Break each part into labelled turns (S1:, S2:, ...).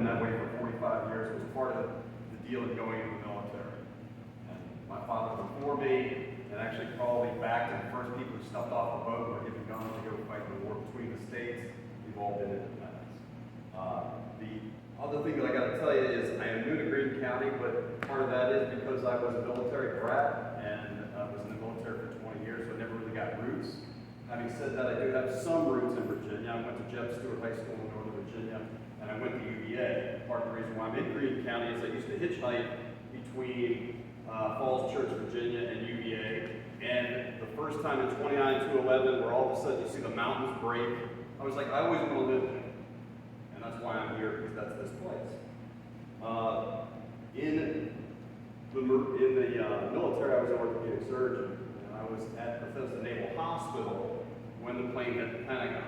S1: been that way for 45 years. It was part of the deal of going into the military. And my father before me, and actually probably back to the first people who stepped off the boat were given guns to go fight the war between the states. We've all been independents. The other thing that I got to tell you is I am new to Greene County, but part of that is because I was a military brat and I was in the military for 20 years, so I never really got roots. Having said that, I do have some roots in Virginia. I went to Jeb Stuart High School in Northern Virginia, and I went to UVA. Part of the reason why I'm in Greene County is I used to hitchhike between Falls Church, Virginia, and UVA. And the first time in 29-11, where all of a sudden you see the mountains break, I was like, I always want to live there. And that's why I'm here, because that's this place. In the military, I was an orthopedic surgeon, and I was at Bethesda Naval Hospital when the plane hit the Pentagon.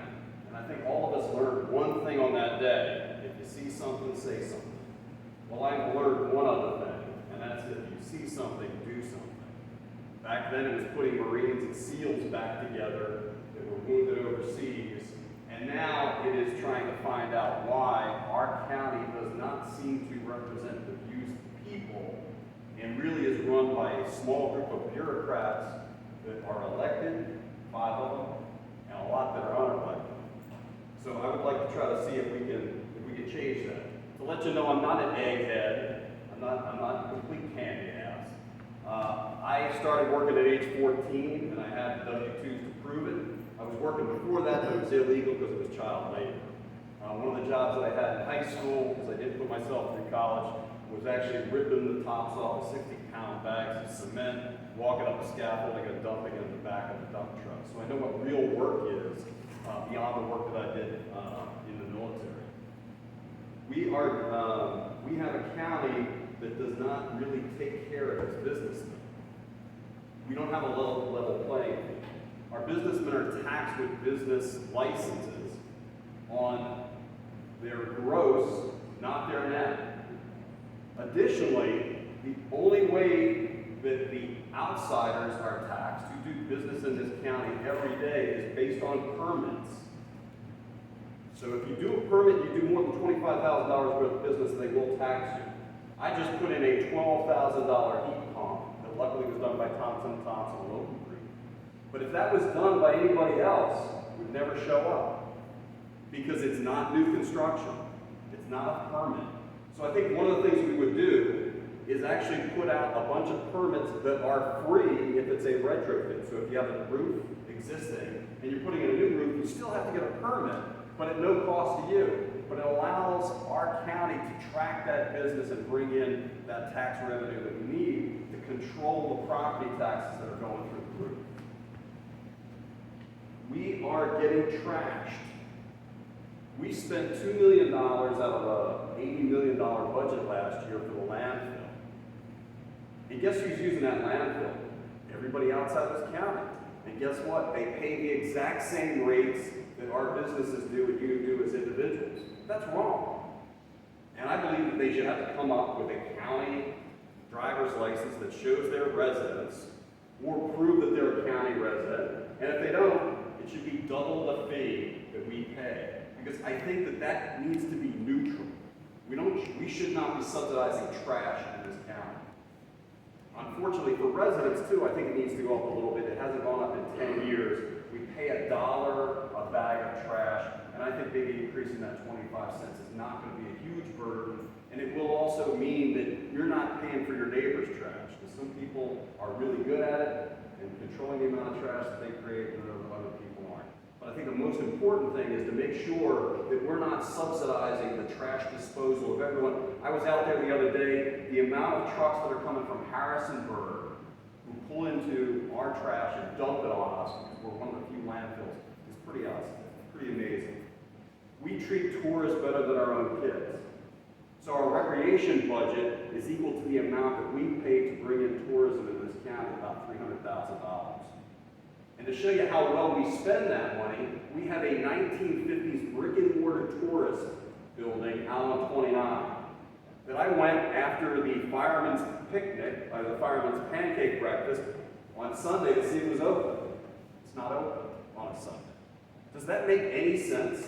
S1: And I think all of us learned one thing on that day: if you see something, say something. Well, I learned one other thing, and that's if you see something, do something. Back then, it was putting Marines and SEALs back together that were wounded overseas, and now it is trying to find out why our county does not seem to represent the views of the people and really is run by a small group of bureaucrats that are elected, 5 of them, and a lot that are unelected. So I would like to try to see if we can change that. To let you know, I'm not an egghead. I'm not a complete candy ass. I started working at age 14, and I had W-2s to prove it. I was working before that, but it was illegal because it was child labor. One of the jobs that I had in high school, because I didn't put myself through college, was actually ripping the tops off of 60-pound bags of cement, walking up the scaffolding and dumping it in the back of the dump truck. So I know what real work is beyond the work that I did in the military. We have a county that does not really take care of its businessmen. We don't have a level playing field. Our businessmen are taxed with business licenses on their gross, not their net. Additionally, the only way that the outsiders are taxed who do business in this county every day is based on permits. So if you do a permit, you do more than $25,000 worth of business, they will tax you. I just put in a $12,000 heat pump that luckily was done by Thompson & Thompson Local Group. But if that was done by anybody else, it would never show up because it's not new construction. It's not a permit. So I think one of the things we would do is actually put out a bunch of permits that are free if it's a retrofit. So if you have a roof existing and you're putting in a new roof, you still have to get a permit, but at no cost to you. But it allows our county to track that business and bring in that tax revenue that we need to control the property taxes that are going through the roof. We are getting trashed. We spent $2 million out of an $80 million budget last year for the landfill. And guess who's using that landfill? Everybody outside this county. And guess what? They pay the exact same rates that our businesses do and you do as individuals. That's wrong. And I believe that they should have to come up with a county driver's license that shows their residence or prove that they're a county resident. And if they don't, it should be double the fee that we pay. Because I think that that needs to be neutral. We should not be subsidizing trash in this county. Unfortunately for residents too, I think it needs to go up a little bit. It hasn't gone up in 10 years. We pay $1 a bag of trash, and I think maybe increasing that 25 cents is not going to be a huge burden. And it will also mean that you're not paying for your neighbor's trash. Because some people are really good at it and controlling the amount of trash that they create, and other people aren't. But I think the most important thing is to make sure that we're not subsidizing the trash disposal of everyone. I was out there the other day, the amount of trucks that are coming from Harrisonburg who pull into our trash and dump it on us, because we're one of the few landfills, is pretty awesome, pretty amazing. We treat tourists better than our own kids. So our recreation budget is equal to the amount that we pay to bring in tourism in this county, about $300,000. And to show you how well we spend that money, we have a 1950s brick and mortar tourist building out on 29 that I went after the fireman's picnic, or the fireman's pancake breakfast on Sunday to see if it was open. It's not open on a Sunday. Does that make any sense?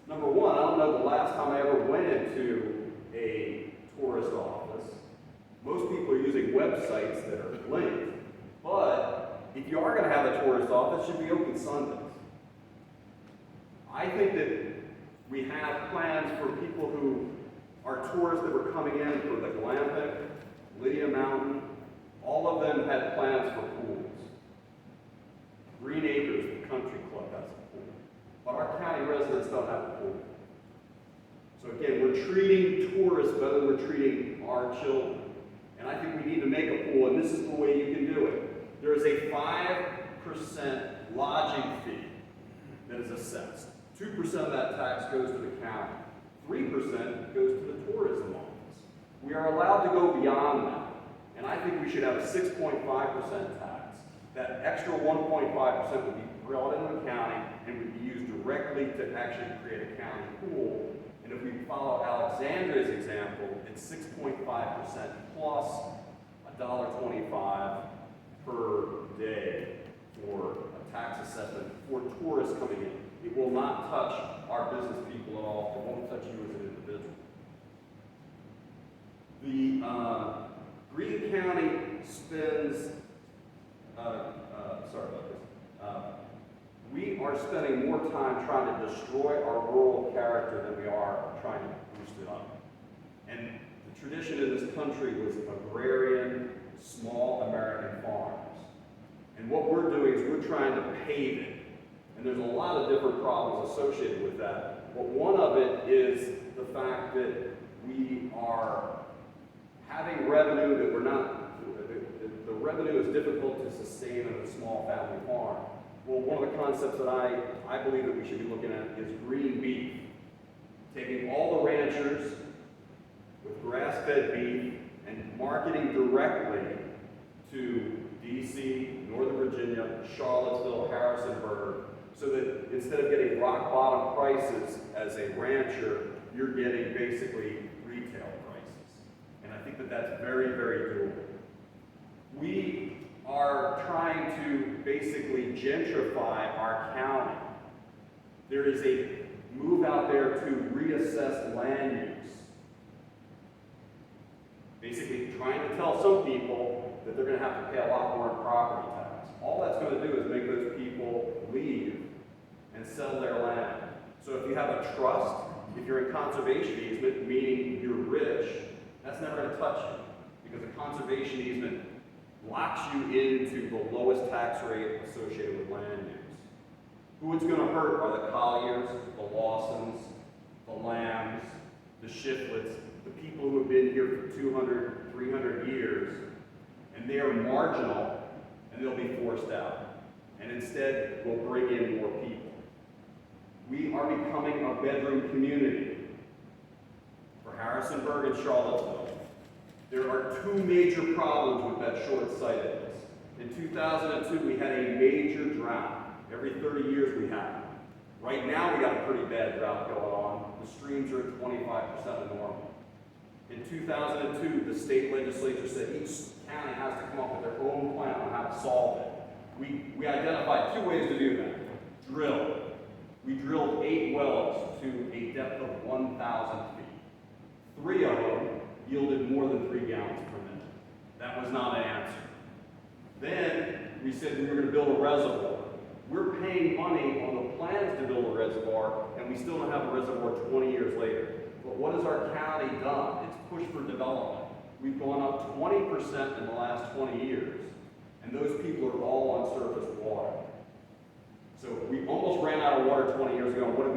S1: Number one, I don't know the last time I ever went into websites that are linked. But if you are going to have a tourist office, it should be open Sundays. I think that we have plans for people who are tourists that were coming in for the Glamping, Lydia Mountain. All of them had plans for pools. Green Acres, the country club, has a pool. But our county residents don't have a pool. So again, we're treating tourists better than we're treating our children. And I think we need to make a pool, and this is the way you can do it. There is a 5% lodging fee that is assessed. 2% of that tax goes to the county. 3% goes to the tourism office. We are allowed to go beyond that. And I think we should have a 6.5% tax. That extra 1.5% would be brought into the county and would be used directly to actually create a county pool. And if we follow Alexandria's example, it's 6.5% plus $1.25 per day for a tax assessment for tourists coming in. It will not touch our business people at all. It won't touch you as an individual. The Greene County spends, sorry about this, we are spending more time trying to destroy our rural character than we are trying to boost it up. And the tradition in this country was agrarian, small American farms. And what we're doing is we're trying to pave it. And there's a lot of different problems associated with that. But one of it is the fact that we are having revenue that we're not, the revenue is difficult to sustain in a small family farm. Well, one of the concepts that I believe that we should be looking at is green beef. Taking all the ranchers with grass-fed beef and marketing directly to DC, Northern Virginia, Charlottesville, Harrisonburg, so that instead of getting rock-bottom prices as a rancher, you're getting basically retail prices. And I think that that's very, very doable. We are trying to basically gentrify our county. There is a move out there to reassess land use. Basically trying to tell some people that they're going to have to pay a lot more in property tax. All that's going to do is make those people leave and sell their land. So if you have a trust, if you're in conservation easement, meaning you're rich, that's never going to touch you, because a conservation easement locks you into the lowest tax rate associated with land use. Who it's going to hurt are the Colliers, the Lawsons, the Lambs, the Shiflets, the people who have been here for 200, 300 years, and they are marginal, and they'll be forced out. And instead, we'll bring in more people. We are becoming a bedroom community for Harrisonburg and Charlottesville. There are two major problems with that short-sightedness. In 2002, we had a major drought. Every 30 years we have. Right now, we got a pretty bad drought going on. The streams are at 25% of normal. In 2002, the state legislature said each county has to come up with their own plan on how to solve it. We identified 2 ways to do that. Drill. We drilled 8 wells to a depth of 1,000 feet. 3 of them yielded more than 3 gallons per minute. That was not an answer. Then we said we were going to build a reservoir. We're paying money on the plans to build a reservoir, and we still don't have a reservoir 20 years later. But what has our county done? It's pushed for development. We've gone up 20% in the last 20 years, and those people are all on surface water. So we almost ran out of water 20 years ago. What did we